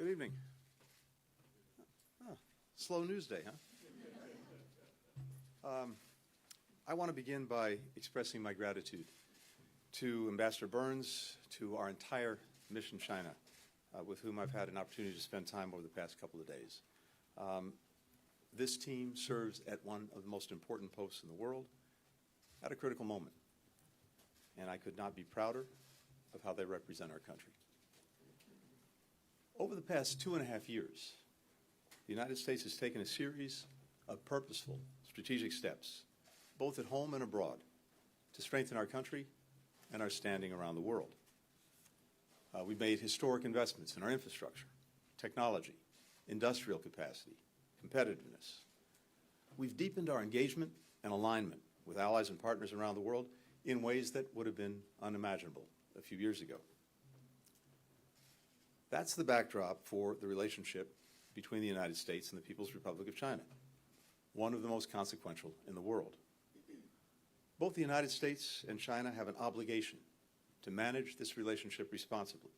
Good evening. Slow news day, huh? I want to begin by expressing my gratitude to Ambassador Burns, to our entire Mission China, with whom I've had an opportunity to spend time over the past couple of days. This team serves at one of the most important posts in the world at a critical moment, and I could not be prouder of how they represent our country. Over the past 2.5 years, the United States has taken a series of purposeful, strategic steps, both at home and abroad, to strengthen our country and our standing around the world. We've made historic investments in our infrastructure, technology, industrial capacity, competitiveness. We've deepened our engagement and alignment with allies and partners around the world in ways that would have been unimaginable a few years ago. That's the backdrop for the relationship between the United States and the People's Republic of China, one of the most consequential in the world. Both the United States and China have an obligation to manage this relationship responsibly.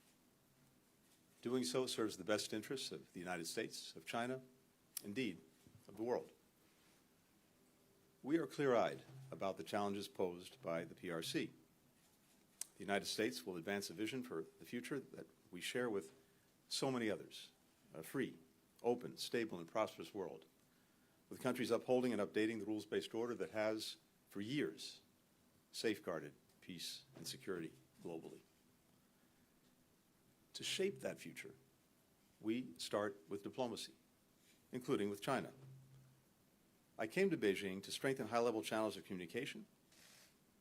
Doing so serves the best interests of the United States, of China, indeed, of the world. We are clear-eyed about the challenges posed by the PRC. The United States will advance a vision for the future that we share with so many others, a free, open, stable, and prosperous world, with countries upholding and updating the rules-based order that has, for years, safeguarded peace and security globally. To shape that future, we start with diplomacy, including with China. I came to Beijing to strengthen high-level channels of communication,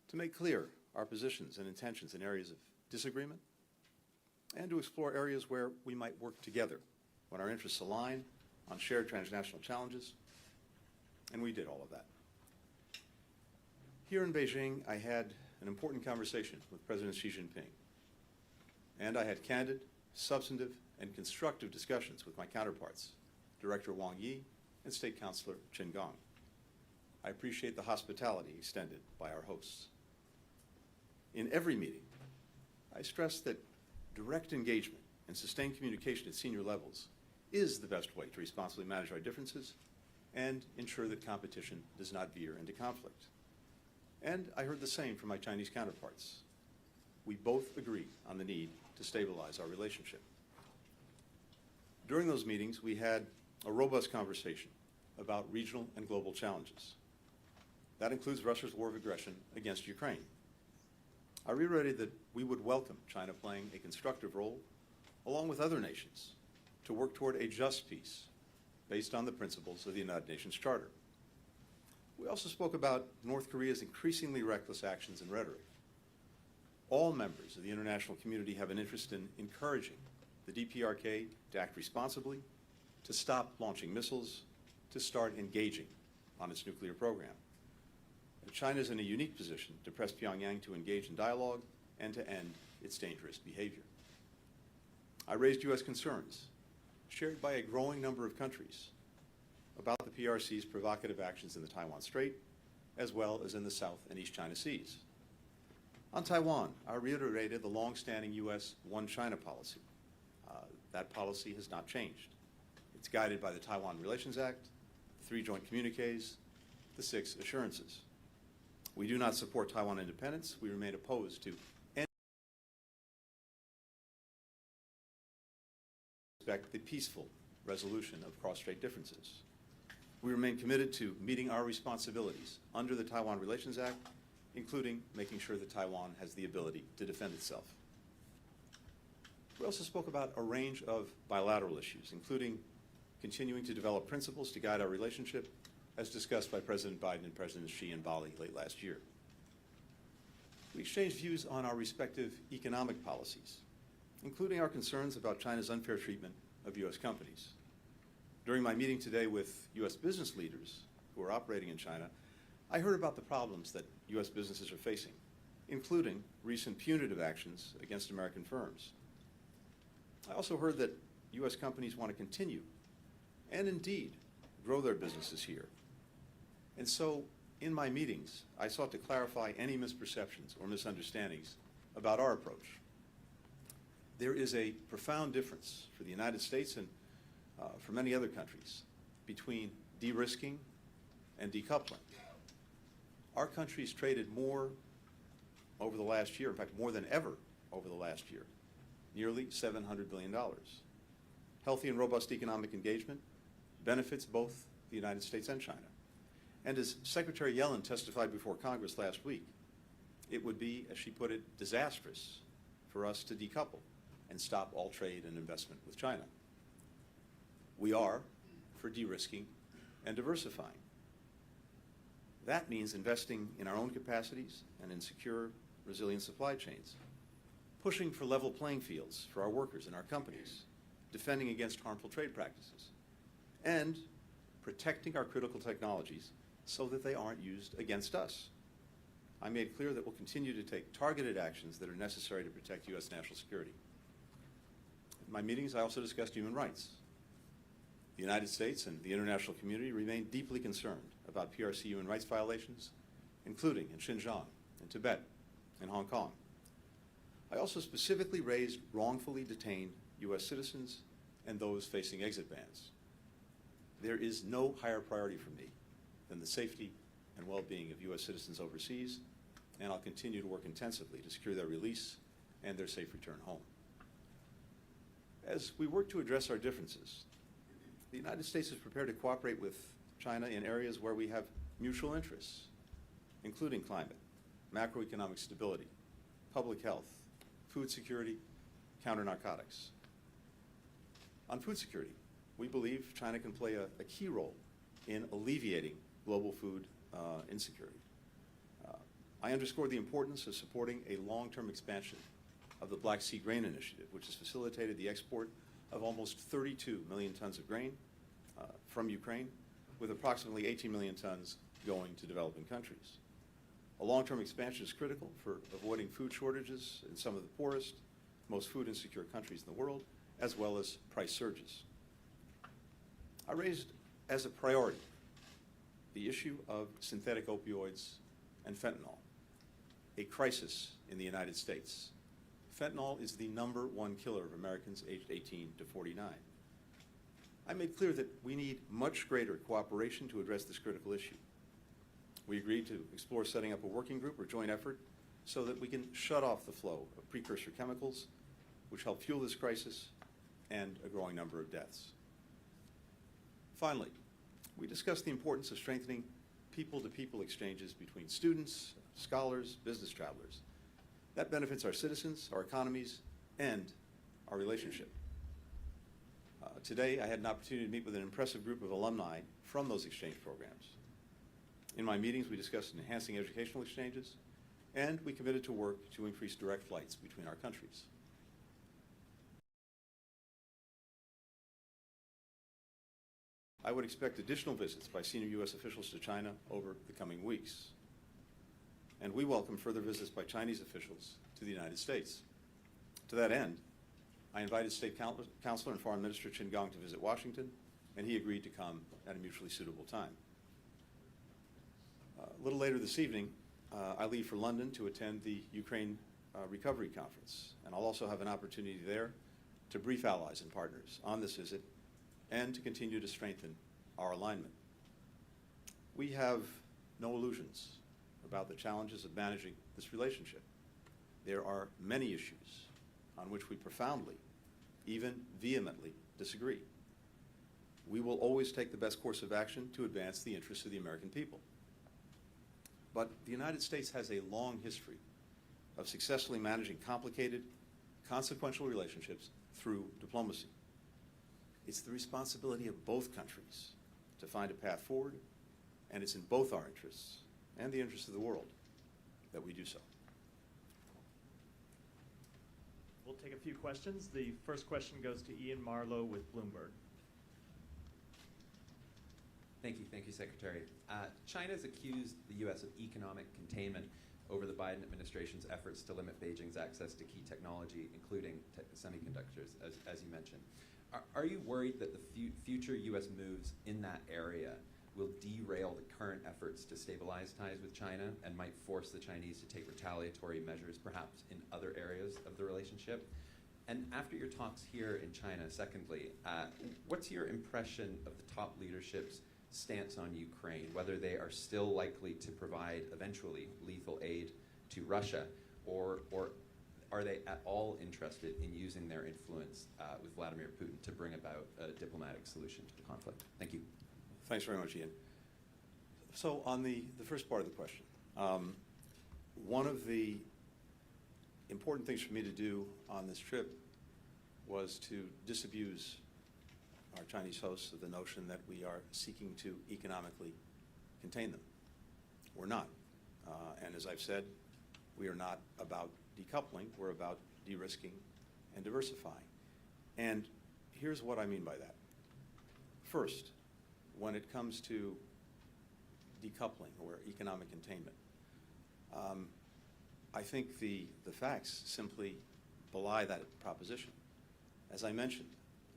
to make clear our positions and intentions in areas of disagreement, and to explore areas where we might work together when our interests align on shared transnational challenges, and we did all of that. Here in Beijing, I had an important conversation with President Xi Jinping, and I had candid, substantive, and constructive discussions with my counterparts, Director Wang Yi and State Councilor Qin Gang. I appreciate the hospitality extended by our hosts. In every meeting, I stress that direct engagement and sustained communication at senior levels is the best way to responsibly manage our differences and ensure that competition does not veer into conflict. And I heard the same from my Chinese counterparts. We both agree on the need to stabilize our relationship. During those meetings, we had a robust conversation about regional and global challenges. That includes Russia's war of aggression against Ukraine. I reiterated that we would welcome China playing a constructive role, along with other nations, to work toward a just peace based on the principles of the United Nations Charter. We also spoke about North Korea's increasingly reckless actions and rhetoric. All members of the international community have an interest in encouraging the DPRK to act responsibly, to stop launching missiles, to start engaging on its nuclear program. China is in a unique position to press Pyongyang to engage in dialogue and to end its dangerous behavior. I raised U.S. concerns, shared by a growing number of countries, about the PRC's provocative actions in the Taiwan Strait, as well as in the South and East China Seas. On Taiwan, I reiterated the long-standing U.S. One China policy. That policy has not changed. It's guided by the Taiwan Relations Act, the 3 joint communiques, the 6 assurances. We do not support Taiwan independence. We remain opposed to any respect the peaceful resolution of cross-strait differences. We remain committed to meeting our responsibilities under the Taiwan Relations Act, including making sure that Taiwan has the ability to defend itself. We also spoke about a range of bilateral issues, including continuing to develop principles to guide our relationship, as discussed by President Biden and President Xi in Bali late last year. We exchanged views on our respective economic policies, including our concerns about China's unfair treatment of U.S. companies. During my meeting today with U.S. business leaders who are operating in China, I heard about the problems that U.S. businesses are facing, including recent punitive actions against American firms. I also heard that U.S. companies want to continue, and indeed, grow their businesses here. And so, in my meetings, I sought to clarify any misperceptions or misunderstandings about our approach. There is a profound difference for the United States and for many other countries between de-risking and decoupling. Our country's traded more over the last year, in fact, more than ever over the last year, nearly $700 billion. Healthy and robust economic engagement benefits both the United States and China. And as Secretary Yellen testified before Congress last week, it would be, as she put it, disastrous for us to decouple and stop all trade and investment with China. We are for de-risking and diversifying. That means investing in our own capacities and in secure, resilient supply chains, pushing for level playing fields for our workers and our companies, defending against harmful trade practices, and protecting our critical technologies so that they aren't used against us. I made clear that we'll continue to take targeted actions that are necessary to protect U.S. national security. In my meetings, I also discussed human rights. The United States and the international community remain deeply concerned about PRC human rights violations, including in Xinjiang, in Tibet, and Hong Kong. I also specifically raised wrongfully detained U.S. citizens and those facing exit bans. There is no higher priority for me than the safety and well-being of U.S. citizens overseas, and I'll continue to work intensively to secure their release and their safe return home. As we work to address our differences, the United States is prepared to cooperate with China in areas where we have mutual interests, including climate, macroeconomic stability, public health, food security, counter-narcotics. On food security, we believe China can play a key role in alleviating global food insecurity. I underscored the importance of supporting a long-term expansion of the Black Sea Grain Initiative, which has facilitated the export of almost 32 million tons of grain from Ukraine, with approximately 18 million tons going to developing countries. A long-term expansion is critical for avoiding food shortages in some of the poorest, most food insecure countries in the world, as well as price surges. I raised as a priority the issue of synthetic opioids and fentanyl, a crisis in the United States. Fentanyl is the #1 killer of Americans aged 18 to 49. I made clear that we need much greater cooperation to address this critical issue. We agreed to explore setting up a working group or joint effort so that we can shut off the flow of precursor chemicals which help fuel this crisis and a growing number of deaths. Finally, we discussed the importance of strengthening people-to-people exchanges between students, scholars, business travelers. That benefits our citizens, our economies, and our relationship. Today, I had an opportunity to meet with an impressive group of alumni from those exchange programs. In my meetings, we discussed enhancing educational exchanges, and we committed to work to increase direct flights between our countries. I would expect additional visits by senior U.S. officials to China over the coming weeks. And we welcome further visits by Chinese officials to the United States. To that end, I invited State Counselor and Foreign Minister Qin Gang to visit Washington, and he agreed to come at a mutually suitable time. A little later this evening, I leave for London to attend the Ukraine Recovery Conference, and I'll also have an opportunity there to brief allies and partners on this visit and to continue to strengthen our alignment. We have no illusions about the challenges of managing this relationship. There are many issues on which we profoundly, even vehemently, disagree. We will always take the best course of action to advance the interests of the American people. But the United States has a long history of successfully managing complicated, consequential relationships through diplomacy. It's the responsibility of both countries to find a path forward, and it's in both our interests and the interests of the world that we do so. We'll take a few questions. The first question goes to Ian Marlowe with Bloomberg. Thank you, Secretary. China's accused the U.S. of economic containment over the Biden administration's efforts to limit Beijing's access to key technology, including semiconductors, as you mentioned. Are you worried that the future U.S. moves in that area will derail the current efforts to stabilize ties with China and might force the Chinese to take retaliatory measures, perhaps in other areas of the relationship? And after your talks here in China, secondly, what's your impression of the top leadership's stance on Ukraine, whether they are still likely to provide eventually lethal aid to Russia, or are they at all interested in using their influence with Vladimir Putin to bring about a diplomatic solution to the conflict? Thank you. Thanks very much, Ian. So on the first part of the question, one of the important things for me to do on this trip was to disabuse our Chinese hosts of the notion that we are seeking to economically contain them. We're not. And as I've said, we are not about decoupling. We're about de-risking and diversifying. And here's what I mean by that. First, when it comes to decoupling or economic containment, I think the facts simply belie that proposition. As I mentioned,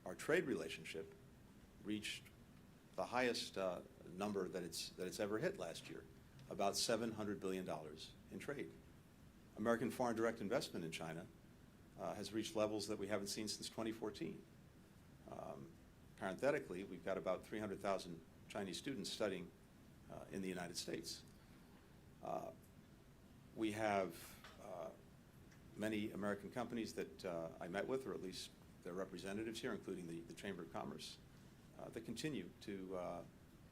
our trade relationship reached the highest number that it's ever hit last year, about $700 billion in trade. American foreign direct investment in China has reached levels that we haven't seen since 2014. Parenthetically, we've got about 300,000 Chinese students studying in the United States. We have many American companies that I met with, or at least their representatives here, including the Chamber of Commerce, that continue to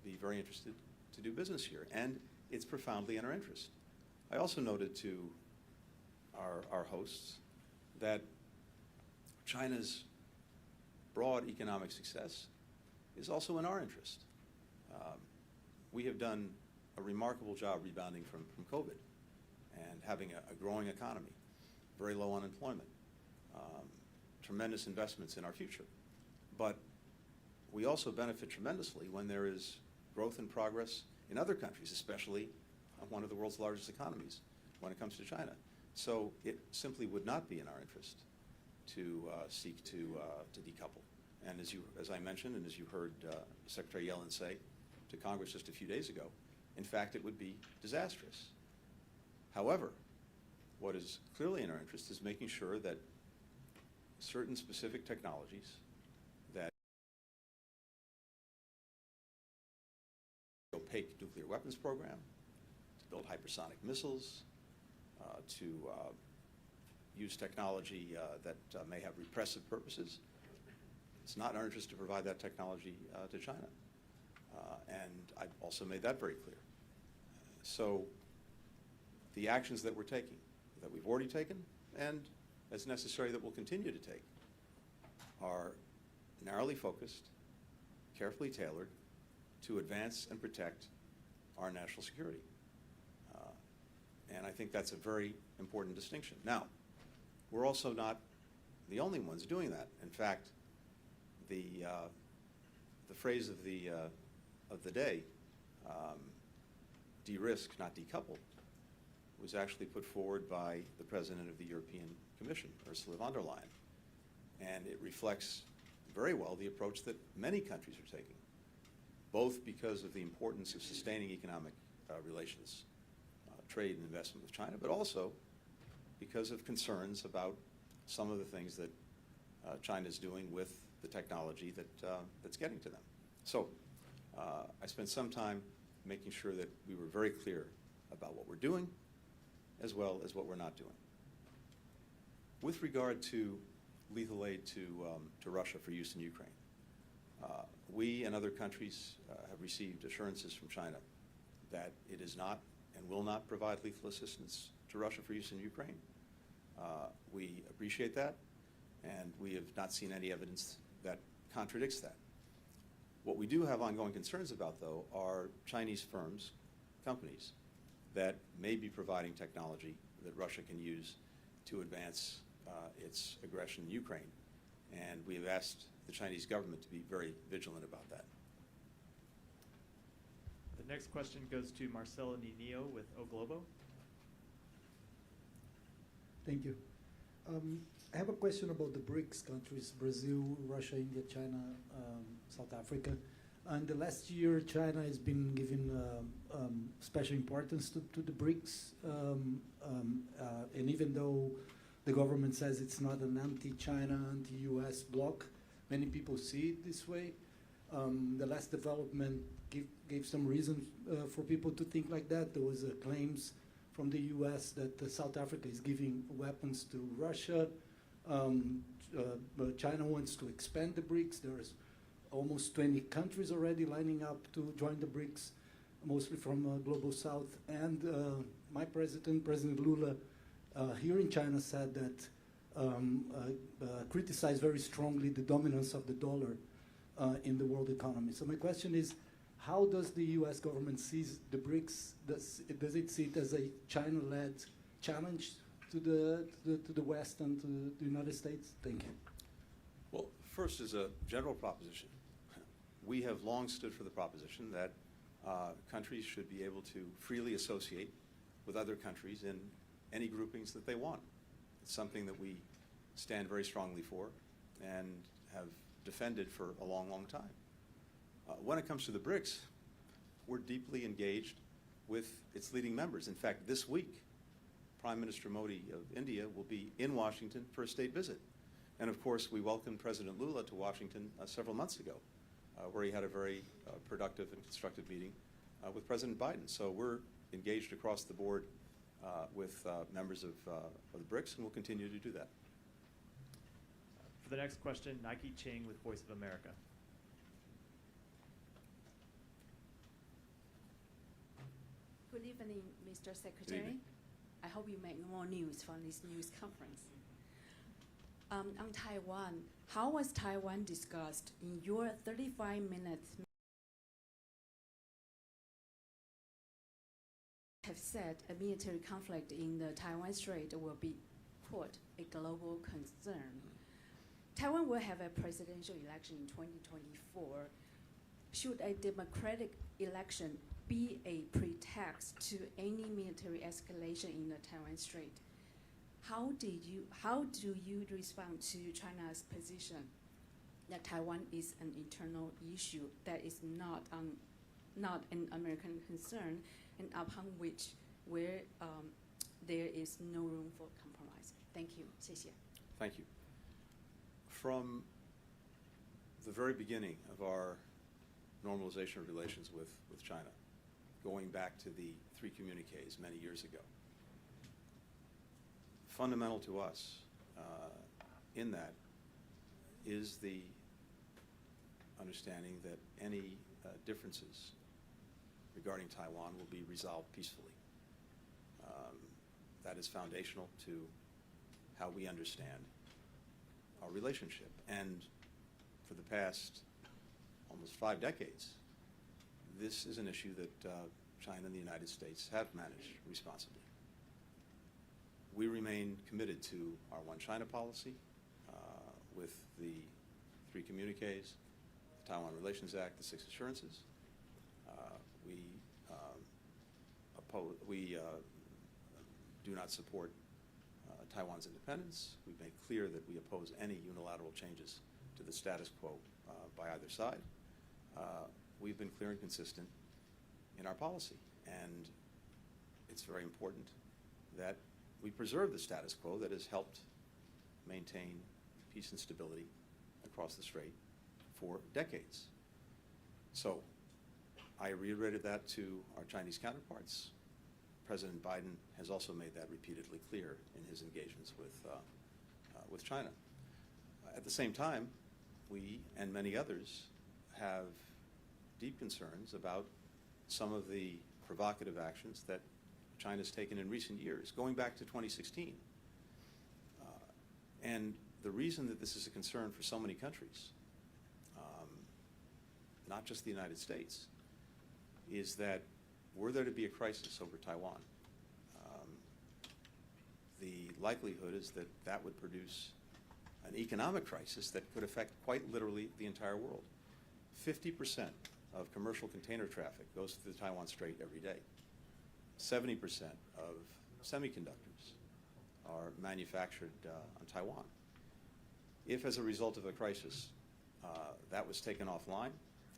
be very interested to do business here. And it's profoundly in our interest. I also noted to our hosts that China's broad economic success is also in our interest. We have done a remarkable job rebounding from COVID and having a growing economy, very low unemployment, tremendous investments in our future. But we also benefit tremendously when there is growth and progress in other countries, especially one of the world's largest economies when it comes to China. So it simply would not be in our interest to seek to decouple. And as I mentioned, and as you heard Secretary Yellen say to Congress just a few days ago, in fact, it would be disastrous. However, what is clearly in our interest is making sure that certain specific technologies that opaque nuclear weapons program, to build hypersonic missiles, to use technology that may have repressive purposes. It's not in our interest to provide that technology to China. And I've also made that very clear. So the actions that we're taking, that we've already taken, and as necessary that we'll continue to take, are narrowly focused, carefully tailored to advance and protect our national security. And I think that's a very important distinction. Now, we're also not the only ones doing that. In fact, the phrase of the day, de-risk, not decouple, was actually put forward by the President of the European Commission, Ursula von der Leyen. And it reflects very well the approach that many countries are taking, both because of the importance of sustaining economic relations, trade and investment with China, but also because of concerns about some of the things that China is doing with the technology that's getting to them. So I spent some time making sure that we were very clear about what we're doing as well as what we're not doing. With regard to lethal aid to Russia for use in Ukraine, we and other countries have received assurances from China that it is not and will not provide lethal assistance to Russia for use in Ukraine. We appreciate that, and we have not seen any evidence that contradicts that. What we do have ongoing concerns about, though, are Chinese firms, companies, that may be providing technology that Russia can use to advance its aggression in Ukraine. And we have asked the Chinese government to be very vigilant about that. The next question goes to Marcelo Ninio with O Globo. Thank you. I have a question about the BRICS countries, Brazil, Russia, India, China, South Africa. And the last year, China has been given special importance to the BRICS. And even though The government says it's not an anti-China, anti-US bloc. Many people see it this way. The last development gave some reason for people to think like that. There was claims from the US that South Africa is giving weapons to Russia. But China wants to expand the BRICS. There's almost 20 countries already lining up to join the BRICS, mostly from Global South. And my president, President Lula, here in China said that criticized very strongly the dominance of the dollar in the world economy. So my question is, how does the US government see the BRICS? Does it see it as a China-led challenge to the West and to the United States? Thank you. Well, first is a general proposition. We have long stood for the proposition that countries should be able to freely associate with other countries in any groupings that they want. It's something that we stand very strongly for and have defended for a long, long time. When it comes to the BRICS, we're deeply engaged with its leading members. In fact, this week, Prime Minister Modi of India will be in Washington for a state visit. And of course, we welcomed President Lula to Washington several months ago, where he had a very productive and constructive meeting with President Biden. So we're engaged across the board with members of the BRICS, and we'll continue to do that. For the next question, Nike Ching with Voice of America. Good evening, Mr. Secretary. evening. I hope you make more news from this news conference. On Taiwan, how was Taiwan discussed in your 35 minutes? Have said a military conflict in the Taiwan Strait will be, quote, a global concern. Taiwan will have a presidential election in 2024. Should a democratic election be a pretext to any military escalation in the Taiwan Strait? How do you respond to China's position that Taiwan is an internal issue that is not an American concern, and upon which there is no room for compromise? Thank you. 谢谢. Thank you. From the very beginning of our normalization of relations with China, going back to the 3 communiques many years ago, fundamental to us in that is the understanding that any differences regarding Taiwan will be resolved peacefully. That is foundational to how we understand our relationship. And for the past almost 5 decades, this is an issue that China and the United States have managed responsibly. We remain committed to our One China policy with the 3 communiques, the Taiwan Relations Act, the 6 assurances. We do not support Taiwan's independence. We've made clear that we oppose any unilateral changes to the status quo by either side. We've been clear and consistent in our policy, and it's very important that we preserve the status quo that has helped maintain peace and stability across the Strait for decades. So I reiterated that to our Chinese counterparts. President Biden has also made that repeatedly clear in his engagements with China. At the same time, we and many others have deep concerns about some of the provocative actions that China's taken in recent years, going back to 2016. And the reason that this is a concern for so many countries, not just the United States, is that were there to be a crisis over Taiwan, the likelihood is that that would produce an economic crisis that could affect quite literally the entire world. 50% of commercial container traffic goes through the Taiwan Strait every day. 70% of semiconductors are manufactured on Taiwan. If, as a result of a crisis, that was taken offline,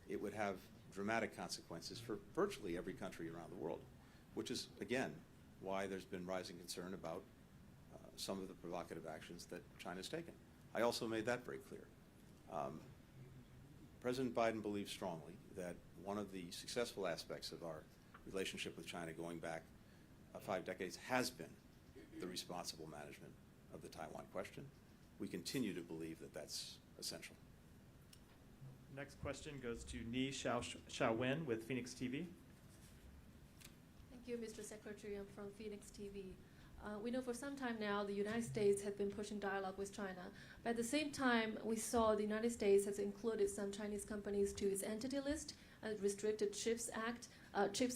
it would have dramatic consequences for virtually every country around the world, which is, again, why there's been rising concern about some of the provocative actions that China's taken. I also made that very clear. President Biden believes strongly that one of the successful aspects of our relationship with China going back 5 decades has been the responsible management of the Taiwan question. We continue to believe that that's essential. Next question goes to Ni Xiaowen with Phoenix TV. Thank you, Mr. Secretary. I'm from Phoenix TV. We know for some time now the United States has been pushing dialogue with China. But at the same time, we saw the United States has included some Chinese companies to its entity list and restricted chips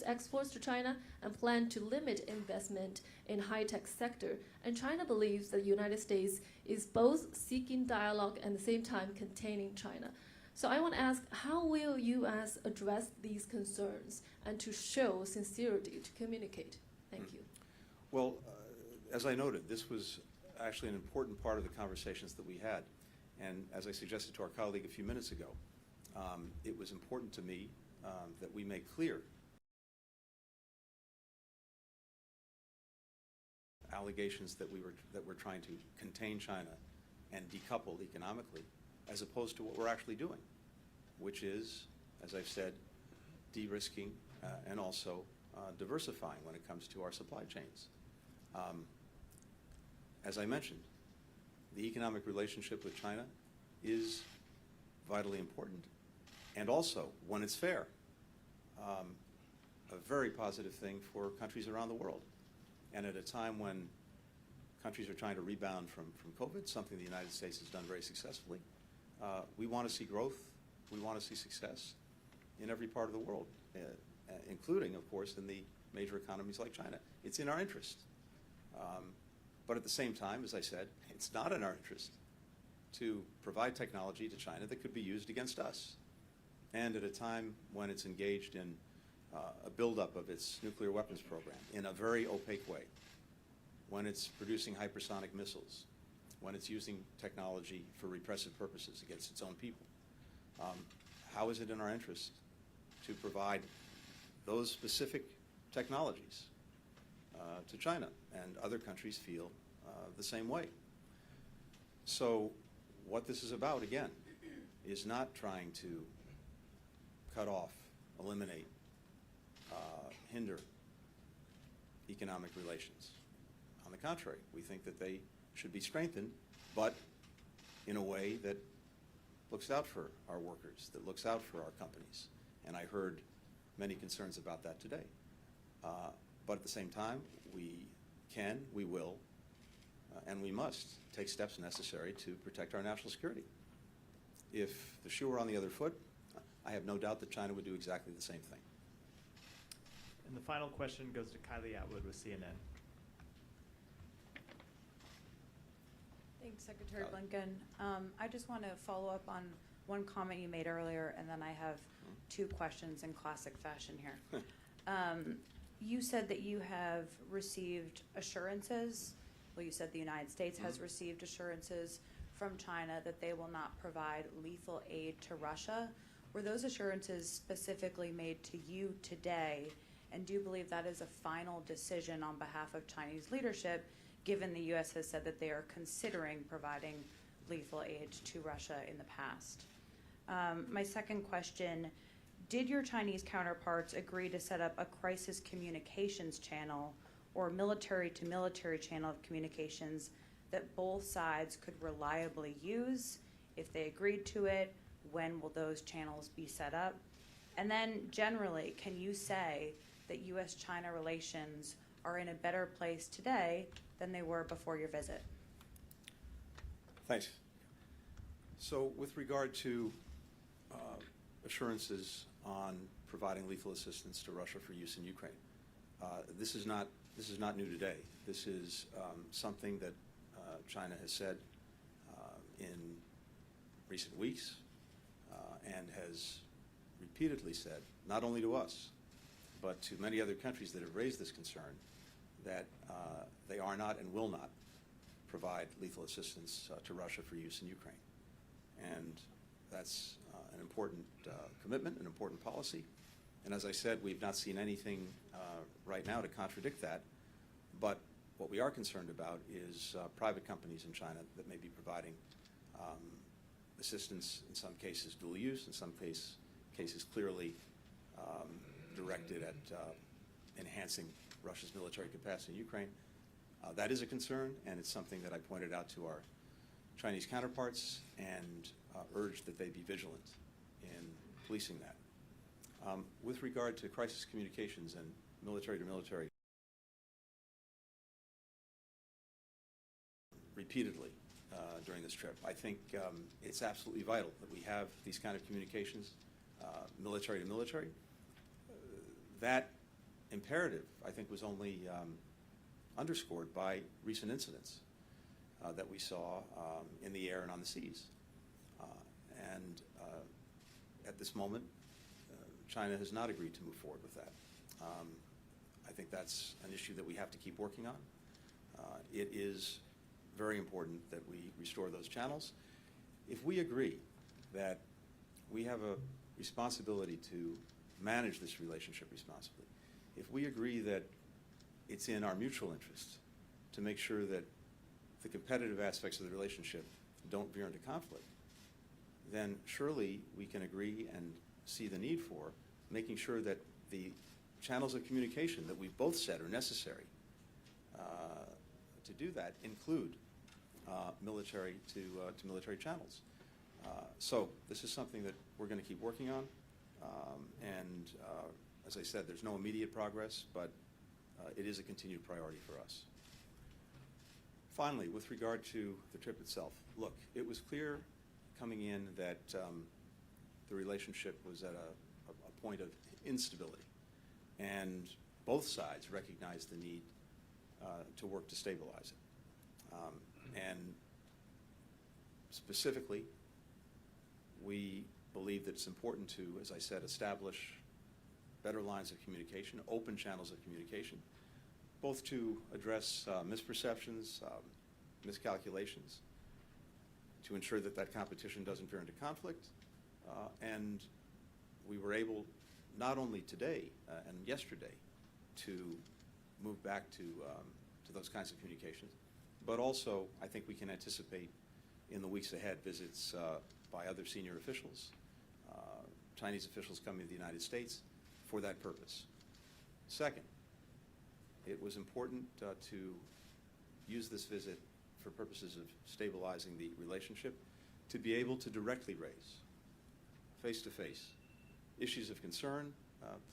exports to China and plan to limit investment in high-tech sector. And China believes that the United States is both seeking dialogue and at the same time containing China. So I want to ask, how will U.S. address these concerns and to show sincerity to communicate? Thank you. Well, as I noted, this was actually an important part of the conversations that we had. And as I suggested to our colleague a few minutes ago, it was important to me that we make clear allegations that we're trying to contain China and decouple economically, as opposed to what we're actually doing, which is, as I've said, de-risking and also diversifying when it comes to our supply chains. As I mentioned, the economic relationship with China is vitally important, and also, when it's fair, a very positive thing for countries around the world. And at a time when countries are trying to rebound from COVID, something the United States has done very successfully, we want to see growth, we want to see success in every part of the world, including, of course, in the major economies like China. It's in our interest. But at the same time, as I said, it's not in our interest to provide technology to China that could be used against us. And at a time when it's engaged in a buildup of its nuclear weapons program in a very opaque way, when it's producing hypersonic missiles, when it's using technology for repressive purposes against its own people, how is it in our interest to provide those specific technologies to China? And other countries feel the same way. So what this is about, again, is not trying to cut off, eliminate, hinder economic relations. On the contrary, we think that they should be strengthened, but in a way that looks out for our workers, that looks out for our companies. And I heard many concerns about that today. But at the same time, we can, we will, and we must take steps necessary to protect our national security. If the shoe were on the other foot, I have no doubt that China would do exactly the same thing. And the final question goes to Kylie Atwood with CNN. Thanks, Secretary Blinken. I just want to follow up on one comment you made earlier, and then I have 2 questions in classic fashion here. You said that you have received assurances, well, you said the United States has received assurances from China that they will not provide lethal aid to Russia. Were those assurances specifically made to you today? And do you believe that is a final decision on behalf of Chinese leadership, given the U.S. has said that they are considering providing lethal aid to Russia in the past? My second question, did your Chinese counterparts agree to set up a crisis communications channel or military-to-military channel of communications that both sides could reliably use? If they agreed to it, when will those channels be set up? And then generally, can you say that U.S.-China relations are in a better place today than they were before your visit? Thanks. So with regard to assurances on providing lethal assistance to Russia for use in Ukraine, this is not new today. This is something that China has said in recent weeks and has repeatedly said, not only to us, but to many other countries that have raised this concern, that they are not and will not provide lethal assistance to Russia for use in Ukraine. And that's an important commitment, an important policy. And as I said, we've not seen anything right now to contradict that. But What we are concerned about is private companies in China that may be providing assistance, in some cases dual use, in some cases clearly directed at enhancing Russia's military capacity in Ukraine. That is a concern, and it's something that I pointed out to our Chinese counterparts and urged that they be vigilant in policing that. With regard to crisis communications and military-to-military, repeatedly during this trip, I think it's absolutely vital that we have these kind of communications, military-to-military. That imperative, I think, was only underscored by recent incidents that we saw in the air and on the seas. At this moment, China has not agreed to move forward with that. I think that's an issue that we have to keep working on. It is very important that we restore those channels. If we agree that we have a responsibility to manage this relationship responsibly, if we agree that it's in our mutual interest to make sure that the competitive aspects of the relationship don't veer into conflict, then surely we can agree and see the need for making sure that the channels of communication that we've both said are necessary to do that include military to military channels. So this is something that we're going to keep working on, and as I said, there's no immediate progress, but it is a continued priority for us. Finally, with regard to the trip itself, look, it was clear coming in that the relationship was at a point of instability, and both sides recognized the need to work to stabilize it. And specifically, we believe that it's important to, as I said, establish better lines of communication, open channels of communication, both to address misperceptions, miscalculations, to ensure that that competition doesn't veer into conflict. And we were able, not only today and yesterday, to move back to those kinds of communications, but also I think we can anticipate in the weeks ahead visits by other senior officials, Chinese officials coming to the United States for that purpose. Second, it was important to use this visit for purposes of stabilizing the relationship, to be able to directly raise, face-to-face, issues of concern,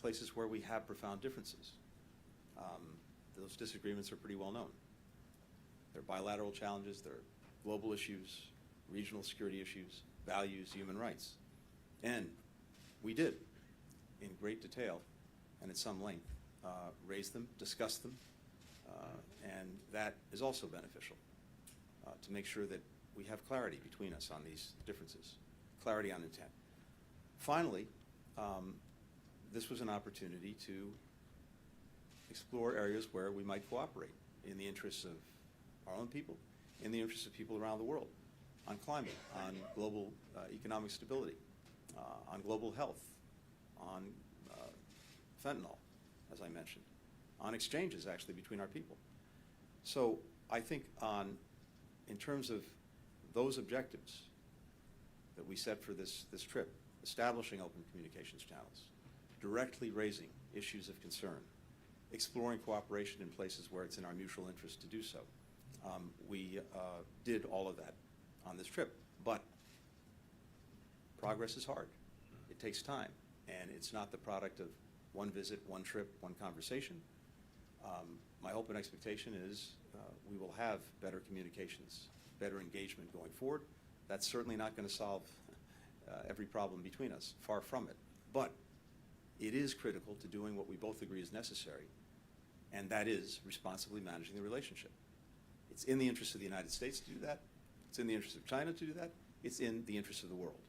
places where we have profound differences. Those disagreements are pretty well known. They're bilateral challenges, they're global issues, regional security issues, values, human rights. And we did, in great detail and at some length, raise them, discuss them, and that is also beneficial to make sure that we have clarity between us on these differences, clarity on intent. Finally, this was an opportunity to explore areas where we might cooperate in the interests of our own people, in the interests of people around the world, on climate, on global economic stability, on global health, on fentanyl, as I mentioned, on exchanges actually between our people. So I think in terms of those objectives that we set for this trip, establishing open communications channels, directly raising issues of concern, exploring cooperation in places where it's in our mutual interest to do so. We did all of that on this trip, but progress is hard. It takes time, and it's not the product of one visit, one trip, one conversation. My hope and expectation is we will have better communications, better engagement going forward. That's certainly not going to solve every problem between us, far from it. But it is critical to doing what we both agree is necessary, and that is responsibly managing the relationship. It's in the interest of the United States to do that. It's in the interest of China to do that. It's in the interest of the world.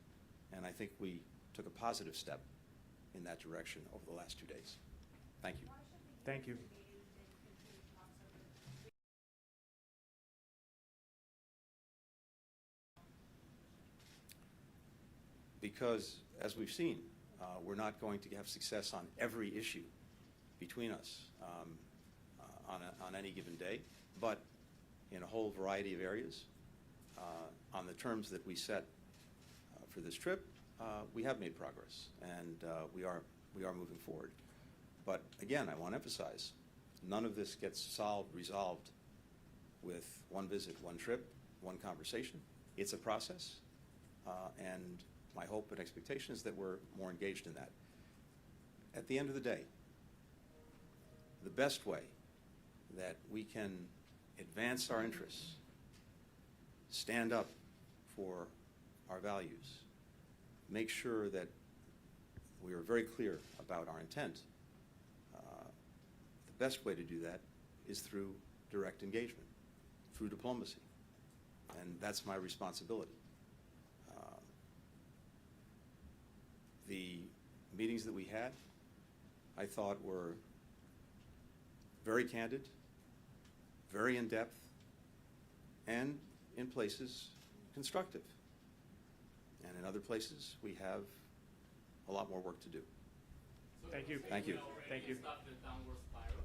And I think we took a positive step in that direction over the last 2 days. Thank you. Thank you. Because, as we've seen, we're not going to have success on every issue between us on any given day. but in a whole variety of areas. On the terms that we set for this trip, we have made progress, and we are moving forward. But again, I want to emphasize, none of this gets resolved with one visit, one trip, one conversation. It's a process, and my hope and expectation is that we're more engaged in that. At the end of the day, the best way that we can advance our interests, stand up for our values, make sure that we are very clear about our intent, the best way to do that is through direct engagement, through diplomacy, and that's my responsibility. The meetings that we had, I thought, were very candid, very in-depth, and in places constructive. And in other places, we have a lot more work to do. Thank you. Thank you. Thank you. Stop the downward spiral.